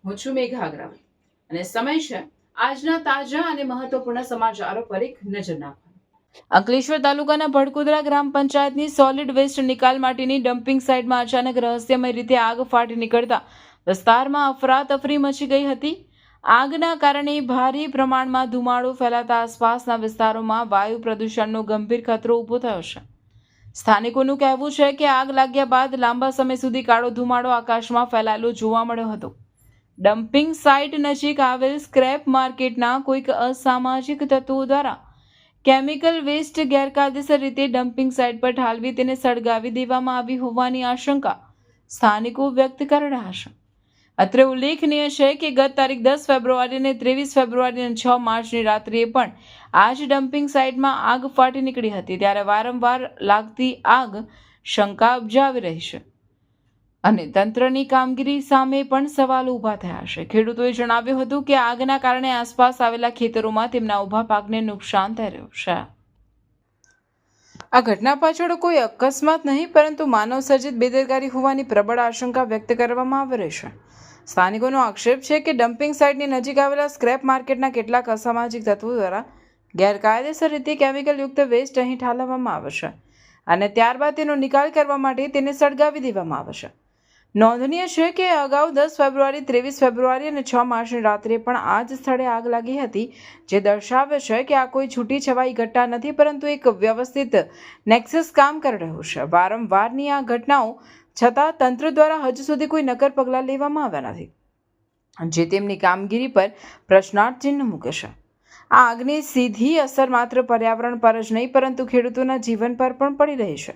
હું છું મેઘા અગ્રવાલ અને સમય છે આજના તાજા અને મહત્વપૂર્ણ સમાચારો પર એક નજર નાખવાનો। અંકલેશ્વર તાલુકાના ભડકુદરા ગ્રામ પંચાયતની સોલિડ વેસ્ટ નિકાલ માટેની ડમ્પિંગ સાઇટમાં અચાનક રહસ્યમય રીતે આગ ફાટી નીકળતા વિસ્તારમાં અફરાતફરી મચી ગઈ હતી। આગના કારણે ભારે પ્રમાણમાં ધુમાડો ફેલાતા આસપાસના વિસ્તારોમાં વાયુ પ્રદૂષણનો ગંભીર ખતરો ઊભો થયો છે। સ્થાનિકોનું કહેવું છે કે આગ લાગ્યા બાદ લાંબા સમય સુધી કાળો ધુમાડો આકાશમાં ફેલાયેલો જોવા મળ્યો હતો। ડમ્પિંગ સાઇટ નજીક આવેલ સ્ક્રેપ માર્કેટના કોઈક અસામાજિક તત્વો દ્વારા કેમિકલ વેસ્ટ ગેરકાયદેસર રીતે ડમ્પિંગ સાઇટ પર ઠાલવી તેને સળગાવી દેવામાં આવી હોવાની આશંકા સ્થાનિકો વ્યક્ત કરી રહ્યા છે। અત્રે ઉલ્લેખનીય છે કે ગત તારીખ 10 ફેબ્રુઆરી અને 23 ફેબ્રુઆરી અને 6 માર્ચની રાત્રિએ પણ આ જ ડમ્પિંગ સાઇટમાં આગ ફાટી નીકળી હતી। ત્યારે વારંવાર લાગતી આગ શંકા ઉપજાવી રહી છે અને તંત્રની કામગીરી સામે પણ સવાલો ઊભા થયા છે। ખેડૂતોએ જણાવ્યું હતું કે આગના કારણે આસપાસ આવેલા ખેતરોમાં તેમના ઊભા પાકને નુકસાન થઈ રહ્યું છે। આ ઘટના પાછળ કોઈ અકસ્માત નહીં પરંતુ માનવ સર્જિત બેદરકારી હોવાની પ્રબળ આશંકા વ્યક્ત કરવામાં આવી રહી છે। સ્થાનિકોનો આક્ષેપ છે કે ડમ્પિંગ સાઇટની નજીક આવેલા સ્ક્રેપ માર્કેટના કેટલાક અસામાજિક તત્વો દ્વારા ગેરકાયદેસર રીતે કેમિકલયુક્ત વેસ્ટ અહીં ઠાલવવામાં આવે છે અને ત્યારબાદ તેનો નિકાલ કરવા માટે તેને સળગાવી દેવામાં આવે છે। નોંધનીય છે કે અગાઉ 10 ફેબ્રુઆરી 23 ફેબ્રુઆરી અને 6 માર્ચની રાત્રે પણ આ જ સ્થળે આગ લાગી હતી, જે દર્શાવે છે કે આ કોઈ છૂટી છવાઈ ઘટના નથી પરંતુ એક વ્યવસ્થિત નેક્સસ કામ કરી રહ્યું છે। વારંવારની આ ઘટનાઓ છતાં તંત્ર દ્વારા હજુ સુધી કોઈ નક્કર પગલાં લેવામાં આવ્યા નથી, જે તેમની કામગીરી પર પ્રશ્નાર્થ ચિહ્ન મૂકે છે। આ આગની સીધી અસર માત્ર પર્યાવરણ પર જ નહીં પરંતુ ખેડૂતોના જીવન પર પણ પડી રહી છે।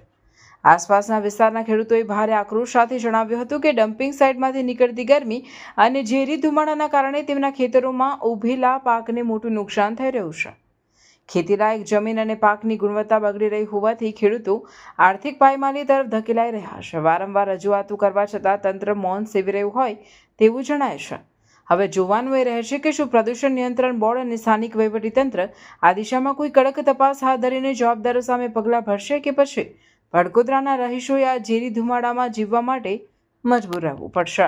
આસપાસના વિસ્તારના ખેડૂતોએ ભારે આક્રોશ સાથે જણાવ્યું હતું કે ડમ્પિંગ સાઇટમાંથી નીકળતી ગરમી અને ઝેરી ધુમાડાના કારણે તેમના ખેતરોમાં ઉભેલા પાકને મોટું નુકસાન થઈ રહ્યું છે। ખેતીલાયક જમીન અને પાકની ગુણવત્તા બગડી રહી હોવાથી ખેડૂતો આર્થિક પાયમાલી તરફ ધકેલાઈ રહ્યા છે। વારંવાર રજૂઆતો કરવા છતાં તંત્ર મૌન સેવી રહ્યું હોય તેવું જણાય છે। હવે જોવાનું એ રહે છે કે શું પ્રદૂષણ નિયંત્રણ બોર્ડ અને સ્થાનિક વહીવટીતંત્ર આ દિશામાં કોઈ કડક તપાસ હાથ ધરીને જવાબદારો સામે પગલાં ભરશે કે પછી ભડકોદરાના રહીશોએ આ ઝેરી ધુમાડામાં જીવવા માટે મજબૂર રહેવું પડશે।